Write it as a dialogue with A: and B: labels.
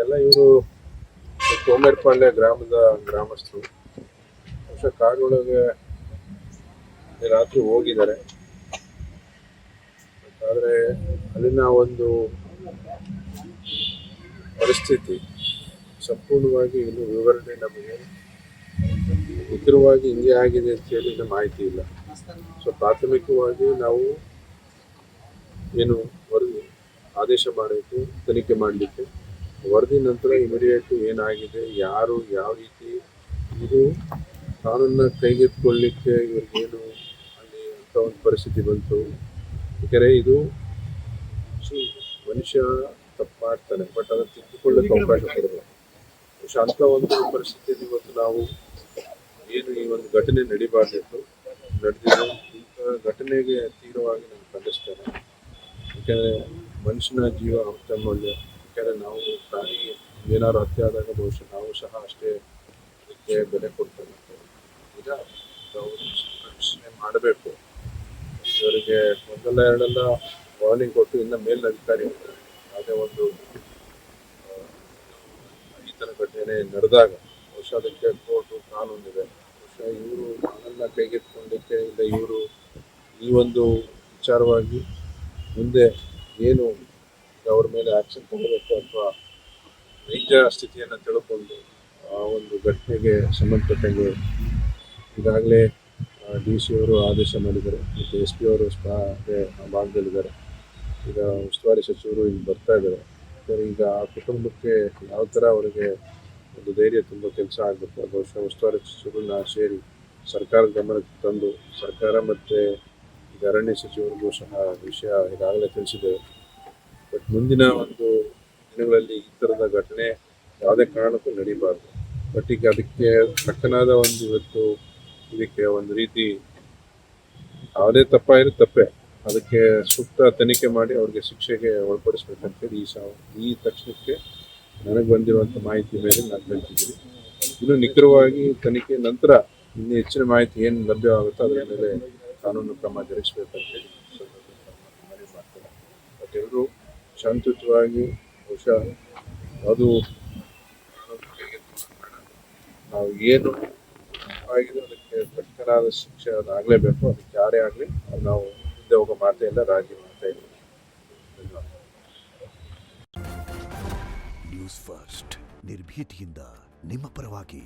A: ಎಲ್ಲ ಇವರು ಸೋಮೇರಪಾಳ್ಯ ಗ್ರಾಮದ ಗ್ರಾಮಸ್ಥರು. ಬಹುಶಃ ಕಾಡೊಳಗೆ ರಾತ್ರಿ ಹೋಗಿದ್ದಾರೆ. ಆದರೆ ಅಲ್ಲಿನ ಒಂದು ಪರಿಸ್ಥಿತಿ ಸಂಪೂರ್ಣವಾಗಿ ಇನ್ನು ವಿವರಣೆ ನಮಗೆ ನಿಖರವಾಗಿ ಹಿಂಗೆ ಆಗಿದೆ ಅಂತ ಹೇಳಿ ನಮ್ಮ ಮಾಹಿತಿ ಇಲ್ಲ. ಸೊ ಪ್ರಾಥಮಿಕವಾಗಿ ನಾವು ಏನು ವರದಿ ಆದೇಶ ಮಾಡಬೇಕು, ತನಿಖೆ ಮಾಡಲಿಕ್ಕೆ. ವರದಿ ನಂತರ ಇಮಿಡಿಯೇಟ್ ಏನಾಗಿದೆ, ಯಾರು ಯಾವ ರೀತಿ ಇದು ಕಾನೂನನ್ನ ಕೈಗೆತ್ತಿಕೊಳ್ಳಲಿಕ್ಕೆ ಇವ್ರಿಗೇನು ಅಲ್ಲಿ ಅಂತ ಒಂದು ಪರಿಸ್ಥಿತಿ ಬಂತು. ಯಾಕಂದರೆ ಇದು ಮನುಷ್ಯ ತಪ್ಪು ಮಾಡ್ತಾನೆ, ಬಟ್ ಅದನ್ನು ತಿದ್ದುಕೊಳ್ಳಕ್ಕೆ ಅವಕಾಶ ಕೊಡಲ್ಲ. ಬಹುಶಃ ಅಂಥ ಒಂದು ಪರಿಸ್ಥಿತಿಯಲ್ಲಿ ಇವತ್ತು ನಾವು ಏನು ಈ ಒಂದು ಘಟನೆ ನಡಿಬಾರ್ದಿತ್ತು, ನಡೆದಿದೆ. ಇಂಥ ಘಟನೆಗೆ ತೀವ್ರವಾಗಿ ನಾನು ಖಂಡಿಸ್ತೇನೆ. ಯಾಕೆಂದರೆ ಮನುಷ್ಯನ ಜೀವ ಅತ್ಯಮೂಲ್ಯ. ಯಾಕೆಂದರೆ ನಾವು ಪ್ರಾಣಿ ಏನಾದ್ರು ಹತ್ಯೆ ಆದಾಗ ಬಹುಶಃ ನಾವು ಸಹ ಅಷ್ಟೇ ಅದಕ್ಕೆ ಬೆಲೆ ಕೊಡ್ತೇವೆ. ಈಗ ನಾವು ರಕ್ಷಣೆ ಮಾಡಬೇಕು. ಇವರಿಗೆ ಒಂದಲ್ಲ ಎರಡೆಲ್ಲ ವಾರ್ನಿಂಗ್ ಕೊಟ್ಟು ಇನ್ನು ಮೇಲಿನ ಅಧಿಕಾರಿ ಇರ್ತಾರೆ. ಯಾವುದೇ ಒಂದು ಈ ಥರ ಘಟನೆ ನಡೆದಾಗ ಬಹುಶಃ ಅದಕ್ಕೆ ಕೋರ್ಟು ಕಾನೂನಿದೆ. ಬಹುಶಃ ಇವರು ಕಾನೂನನ್ನ ಕೈಗೆತ್ತಿಕೊಳ್ಳಲಿಕ್ಕೆ ಇಲ್ಲ, ಇವರು ಈ ಒಂದು ವಿಚಾರವಾಗಿ ಮುಂದೆ ಏನು ಅವ್ರ ಮೇಲೆ ಆ್ಯಕ್ಷನ್ ತಗೋಬೇಕು ಅಥವಾ ನೈಜ ಸ್ಥಿತಿಯನ್ನು ತಿಳ್ಕೊಂಡು ಆ ಒಂದು ಘಟನೆಗೆ ಸಂಬಂಧಪಟ್ಟಂಗೆ ಈಗಾಗಲೇ DC ಅವರು ಆದೇಶ ಮಾಡಿದ್ದಾರೆ ಮತ್ತು SP ಅವರು ಆ ಭಾಗದಲ್ಲಿದ್ದಾರೆ. ಈಗ ಉಸ್ತುವಾರಿ ಸಚಿವರು ಇಲ್ಲಿ ಬರ್ತಾ ಇದ್ದಾರೆ. ಈಗ ಆ ಕುಟುಂಬಕ್ಕೆ ಯಾವ ಥರ ಅವರಿಗೆ ಒಂದು ಧೈರ್ಯ ತುಂಬ ಕೆಲಸ ಆಗುತ್ತೆ. ಬಹುಶಃ ಉಸ್ತುವಾರಿ ಸಚಿವರನ್ನ ಸೇರಿ ಸರ್ಕಾರದ ಗಮನಕ್ಕೆ ತಂದು ಸರ್ಕಾರ ಮತ್ತು ಈಗ ಅರಣ್ಯ ಸಚಿವರಿಗೂ ಸಹ ವಿಷಯ ಈಗಾಗಲೇ ತಿಳಿಸಿದ್ದೇವೆ. ಬಟ್ ಮುಂದಿನ ಒಂದು ದಿನಗಳಲ್ಲಿ ಈ ಥರದ ಘಟನೆ ಯಾವುದೇ ಕಾರಣಕ್ಕೂ ನಡೀಬಾರ್ದು. ಬಟ್ ಈಗ ಅದಕ್ಕೆ ತಕ್ಕನಾದ ಒಂದು ಇವತ್ತು ಇದಕ್ಕೆ ಒಂದು ರೀತಿ ಯಾವುದೇ ತಪ್ಪಾಗಿರೋ ತಪ್ಪೇ, ಅದಕ್ಕೆ ಸೂಕ್ತ ತನಿಖೆ ಮಾಡಿ ಅವ್ರಿಗೆ ಶಿಕ್ಷೆಗೆ ಒಳಪಡಿಸ್ಬೇಕಂತೇಳಿ ಈ ತಕ್ಷಣಕ್ಕೆ ನನಗೆ ಬಂದಿರುವಂಥ ಮಾಹಿತಿ ಮೇಲೆ ನಾನು ಹೇಳ್ತಿದ್ದೀನಿ. ಇನ್ನು ನಿಖರವಾಗಿ ತನಿಖೆ ನಂತರ ಇನ್ನೂ ಹೆಚ್ಚಿನ ಮಾಹಿತಿ ಏನು ಲಭ್ಯವಾಗುತ್ತೋ ಅದರ ಮೇಲೆ ಕಾನೂನು ಕ್ರಮ ಜರುಗಿಸ್ಬೇಕಂತೇಳಿ ಮನವಿ ಮಾಡ್ತಾರೆ. ಬಟ್ ಎಲ್ಲರೂ ಶಾಂತಿಯುತವಾಗಿ ಬಹುಶಃ ಅದು ನಾವು ಏನು ಆಗಿದೆ ಅದಕ್ಕೆ ತಕ್ಕನಾದ ಶಿಕ್ಷೆ ಅದಾಗಲೇಬೇಕು. ಅದಕ್ಕೆ ಯಾರೇ ಆಗಲಿ ನಾವು ಹಿಂದೆ ಹೋಗೋ ಮಾತೇ ಇಲ್ಲ, ರಾಜಿ ಮಾಡ್ತಾ ಇಲ್ಲ. ಧನ್ಯವಾದ.
B: ನ್ಯೂಸ್ ಫಸ್ಟ್ ನಿರ್ಭೀತಿಯಿಂದ ನಿಮ್ಮ ಪರವಾಗಿ.